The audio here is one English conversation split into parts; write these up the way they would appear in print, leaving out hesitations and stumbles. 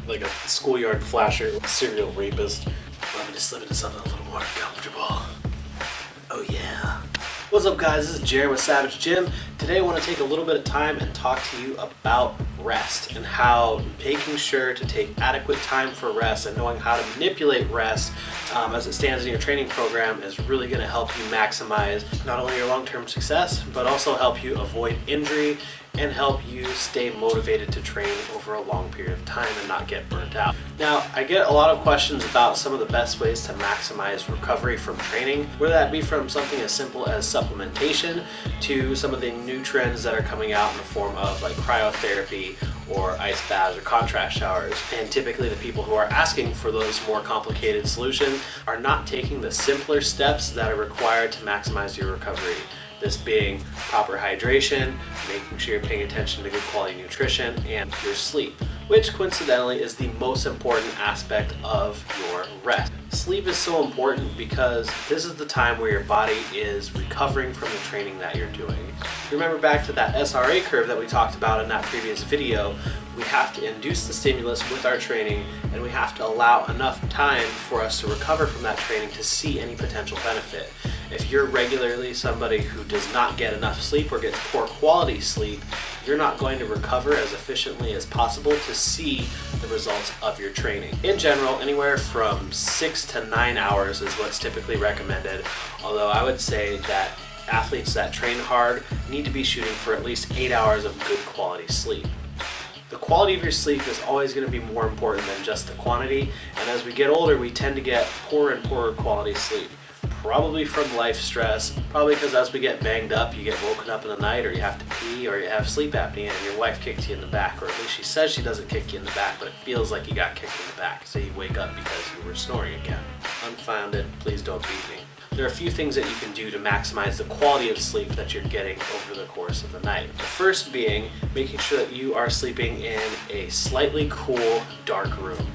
like a schoolyard flasher, serial rapist. Let me just slip into something a little more comfortable. Oh yeah. What's up guys, this is Jeron with Savage Gym. Today I want to take a little bit of time and talk to you about rest and how making sure to take adequate time for rest and knowing how to manipulate rest as it stands in your training program is really going to help you maximize not only your long-term success, but also help you avoid injury and help you stay motivated to train over a long period of time and not get burnt out. Now, I get a lot of questions about some of the best ways to maximize recovery from training, whether that be from something as simple as supplementation to some of the new trends that are coming out in the form of like cryotherapy or ice baths or contrast showers. And typically the people who are asking for those more complicated solutions are not taking the simpler steps that are required to maximize your recovery. This being proper hydration, making sure you're paying attention to good quality nutrition, and your sleep, which coincidentally is the most important aspect of your rest. Sleep is so important because this is the time where your body is recovering from the training that you're doing. Remember back to that SRA curve that we talked about in that previous video, we have to induce the stimulus with our training and we have to allow enough time for us to recover from that training to see any potential benefit. If you're regularly somebody who does not get enough sleep or gets poor quality sleep, you're not going to recover as efficiently as possible to see the results of your training. In general, anywhere from 6 to 9 hours is what's typically recommended, although I would say that athletes that train hard need to be shooting for at least 8 hours of good quality sleep. The quality of your sleep is always going to be more important than just the quantity, and as we get older we tend to get poorer and poorer quality sleep. Probably from life stress, probably because as we get banged up, you get woken up in the night, or you have to pee, or you have sleep apnea, and your wife kicks you in the back, or at least she says she doesn't kick you in the back, but it feels like you got kicked in the back, so you wake up because you were snoring again. Unfounded, please don't beat me. There are a few things that you can do to maximize the quality of sleep that you're getting over the course of the night. The first being making sure that you are sleeping in a slightly cool, dark room.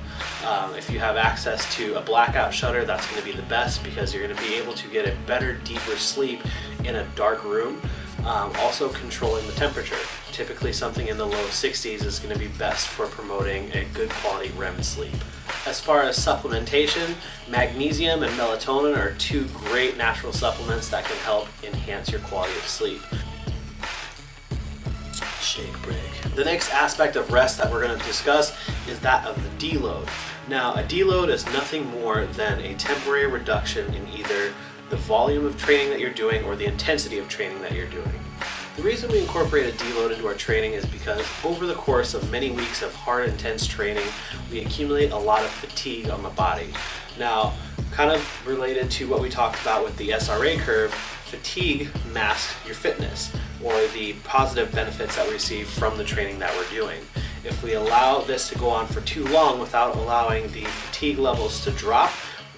If you have access to a blackout shutter, that's going to be the best because you're going to be able to get a better, deeper sleep in a dark room. Also controlling the temperature. Typically something in the low 60s is going to be best for promoting a good quality REM sleep. As far as supplementation, magnesium and melatonin are two great natural supplements that can help enhance your quality of sleep. Shake break. The next aspect of rest that we're going to discuss is that of the deload. Now, a deload is nothing more than a temporary reduction in either the volume of training that you're doing or the intensity of training that you're doing. The reason we incorporate a deload into our training is because over the course of many weeks of hard, intense training, we accumulate a lot of fatigue on the body. Now, kind of related to what we talked about with the SRA curve, fatigue masks your fitness or the positive benefits that we receive from the training that we're doing. If we allow this to go on for too long without allowing the fatigue levels to drop,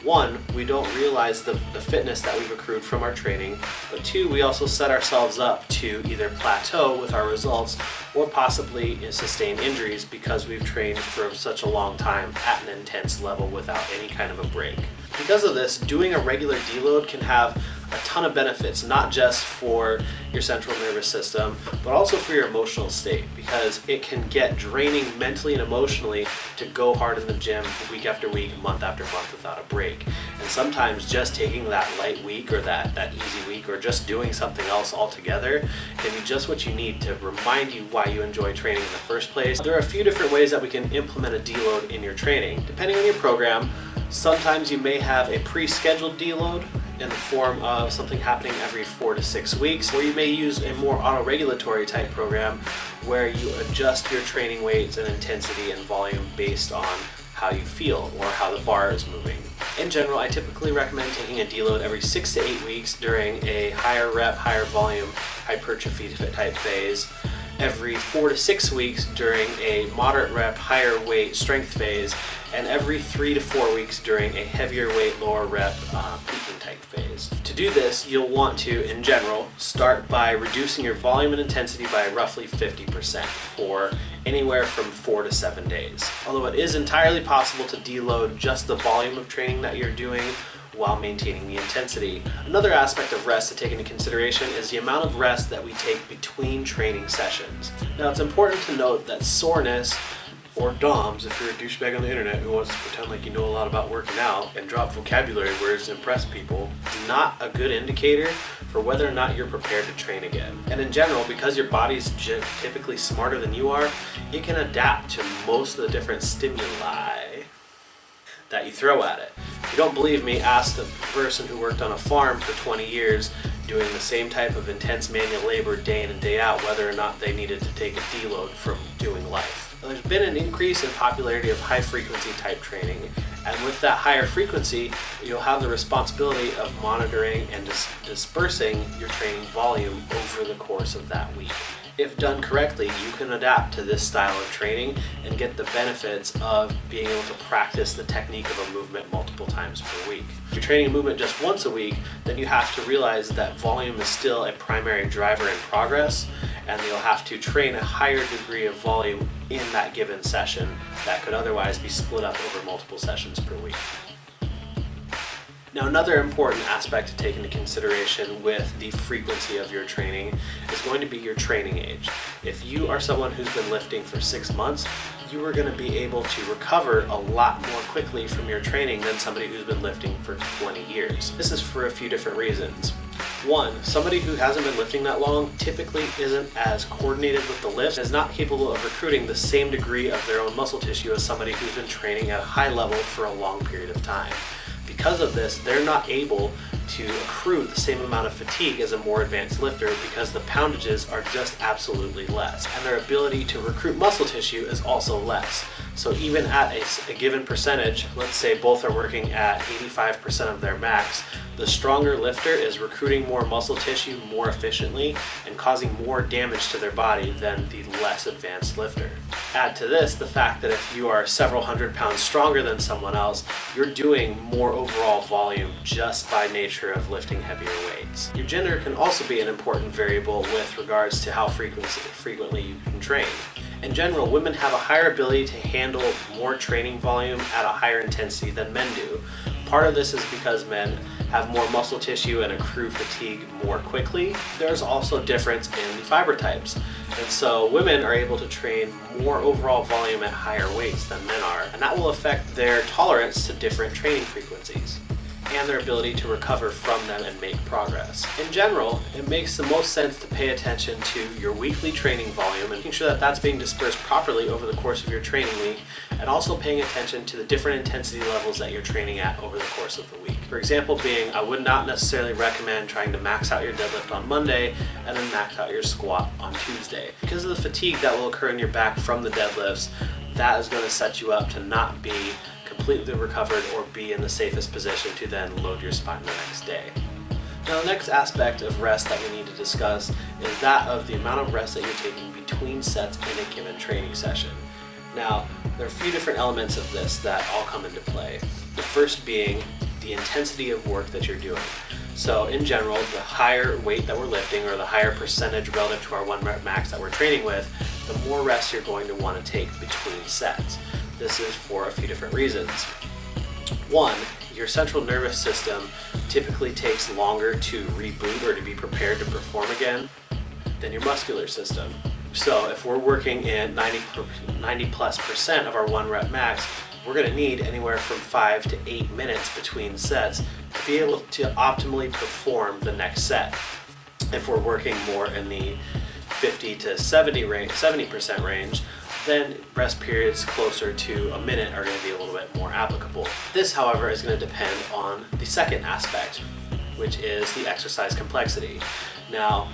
one, we don't realize the fitness that we've accrued from our training, but two, we also set ourselves up to either plateau with our results or possibly sustain injuries because we've trained for such a long time at an intense level without any kind of a break. Because of this, doing a regular deload can have a ton of benefits, not just for your central nervous system, but also for your emotional state, because it can get draining mentally and emotionally to go hard in the gym week after week, month after month without a break. And sometimes just taking that light week or that easy week or just doing something else altogether can be just what you need to remind you why you enjoy training in the first place. There are a few different ways that we can implement a deload in your training. Depending on your program, sometimes you may have a pre-scheduled deload in the form of something happening every 4 to 6 weeks, or you may use a more auto-regulatory type program where you adjust your training weights and intensity and volume based on how you feel or how the bar is moving. In general, I typically recommend taking a deload every 6 to 8 weeks during a higher rep, higher volume hypertrophy type phase, every 4 to 6 weeks during a moderate rep, higher weight strength phase, and every 3 to 4 weeks during a heavier weight, lower rep peaking type phase. To do this, you'll want to, in general, start by reducing your volume and intensity by roughly 50% for anywhere from 4 to 7 days. Although it is entirely possible to deload just the volume of training that you're doing while maintaining the intensity. Another aspect of rest to take into consideration is the amount of rest that we take between training sessions. Now, it's important to note that soreness or DOMs if you're a douchebag on the internet who wants to pretend like you know a lot about working out and drop vocabulary words to impress people, is not a good indicator for whether or not you're prepared to train again. And in general, because your body's typically smarter than you are, it can adapt to most of the different stimuli that you throw at it. If you don't believe me, ask the person who worked on a farm for 20 years doing the same type of intense manual labor day in and day out whether or not they needed to take a deload from doing life. Now, there's been an increase in popularity of high frequency type training, and with that higher frequency you'll have the responsibility of monitoring and dispersing your training volume over the course of that week. If done correctly, you can adapt to this style of training and get the benefits of being able to practice the technique of a movement multiple times per week. If you're training a movement just once a week, then you have to realize that volume is still a primary driver in progress, and you'll have to train a higher degree of volume in that given session that could otherwise be split up over multiple sessions per week. Now, another important aspect to take into consideration with the frequency of your training is going to be your training age. If you are someone who's been lifting for 6 months, you are going to be able to recover a lot more quickly from your training than somebody who's been lifting for 20 years. This is for a few different reasons. One, somebody who hasn't been lifting that long typically isn't as coordinated with the lift and is not capable of recruiting the same degree of their own muscle tissue as somebody who's been training at a high level for a long period of time. Because of this, they're not able to accrue the same amount of fatigue as a more advanced lifter because the poundages are just absolutely less, and their ability to recruit muscle tissue is also less. So even at a given percentage, let's say both are working at 85% of their max, the stronger lifter is recruiting more muscle tissue more efficiently and causing more damage to their body than the less advanced lifter. Add to this the fact that if you are several hundred pounds stronger than someone else, you're doing more overall volume just by nature of lifting heavier weights. Your gender can also be an important variable with regards to how frequently you can train. In general, women have a higher ability to handle more training volume at a higher intensity than men do. Part of this is because men have more muscle tissue and accrue fatigue more quickly. There's also a difference in the fiber types. And so women are able to train more overall volume at higher weights than men are, and that will affect their tolerance to different training frequencies and their ability to recover from them and make progress. In general, it makes the most sense to pay attention to your weekly training volume and making sure that that's being dispersed properly over the course of your training week, and also paying attention to the different intensity levels that you're training at over the course of the week. For example being, I would not necessarily recommend trying to max out your deadlift on Monday and then max out your squat on Tuesday. Because of the fatigue that will occur in your back from the deadlifts, that is going to set you up to not be completely recovered or be in the safest position to then load your spine the next day. Now, the next aspect of rest that we need to discuss is that of the amount of rest that you're taking between sets in a given training session. Now, there are a few different elements of this that all come into play. The first being the intensity of work that you're doing. So in general, the higher weight that we're lifting or the higher percentage relative to our 1 rep max that we're training with, the more rest you're going to want to take between sets. This is for a few different reasons. One, your central nervous system typically takes longer to reboot or to be prepared to perform again than your muscular system. So if we're working at 90+% of our 1 rep max, we're going to need anywhere from 5 to 8 minutes between sets to be able to optimally perform the next set. If we're working more in the 50 to 70% range, then rest periods closer to a minute are going to be a little bit more applicable. This, however, is going to depend on the second aspect, which is the exercise complexity. Now,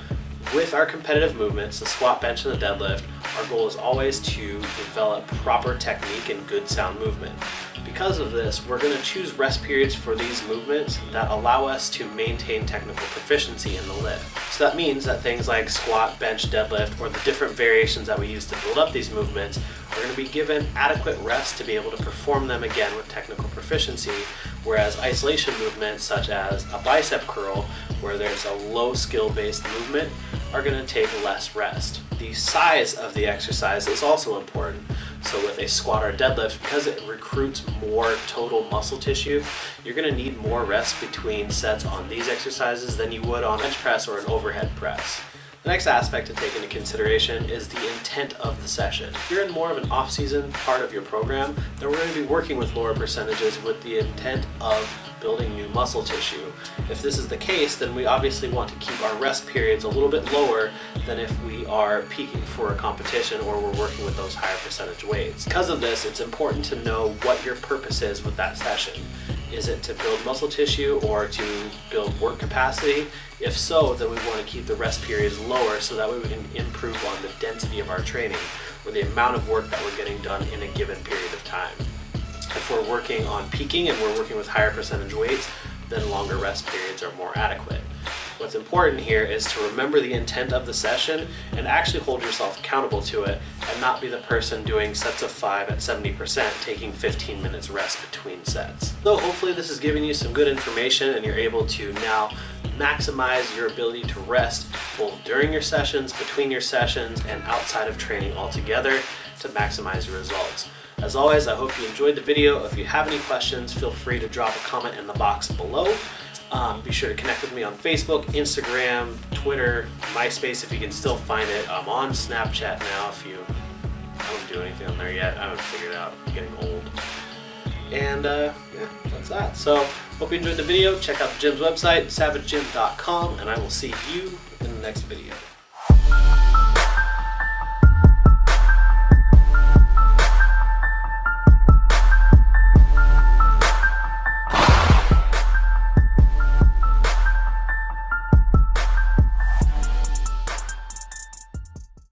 with our competitive movements, the squat, bench, and the deadlift, our goal is always to develop proper technique and good sound movement. Because of this, we're going to choose rest periods for these movements that allow us to maintain technical proficiency in the lift. So that means that things like squat, bench, deadlift, or the different variations that we use to build up these movements are going to be given adequate rest to be able to perform them again with technical proficiency, whereas isolation movements such as a bicep curl, where there's a low skill-based movement, are going to take less rest. The size of the exercise is also important. So with a squat or deadlift, because it recruits more total muscle tissue, you're going to need more rest between sets on these exercises than you would on a bench press or an overhead press. The next aspect to take into consideration is the intent of the session. If you're in more of an off-season part of your program, then we're going to be working with lower percentages with the intent of building new muscle tissue. If this is the case, then we obviously want to keep our rest periods a little bit lower than if we are peaking for a competition or we're working with those higher percentage weights. Because of this, it's important to know what your purpose is with that session. Is it to build muscle tissue or to build work capacity? If so, then we want to keep the rest periods lower so that way we can improve on the density of our training or the amount of work that we're getting done in a given period of time. If we're working on peaking and we're working with higher percentage weights, then longer rest periods are more adequate. What's important here is to remember the intent of the session and actually hold yourself accountable to it and not be the person doing sets of 5 at 70%, taking 15 minutes rest between sets. So hopefully this is giving you some good information and you're able to now maximize your ability to rest both during your sessions, between your sessions, and outside of training altogether to maximize your results. As always, I hope you enjoyed the video. If you have any questions, feel free to drop a comment in the box below. Be sure to connect with me on Facebook, Instagram, Twitter, MySpace if you can still find it. I'm on Snapchat now I don't do anything on there yet. I haven't figured it out. I'm getting old. And yeah, that's that. So hope you enjoyed the video. Check out the gym's website, savagegym.com, and I will see you in the next video.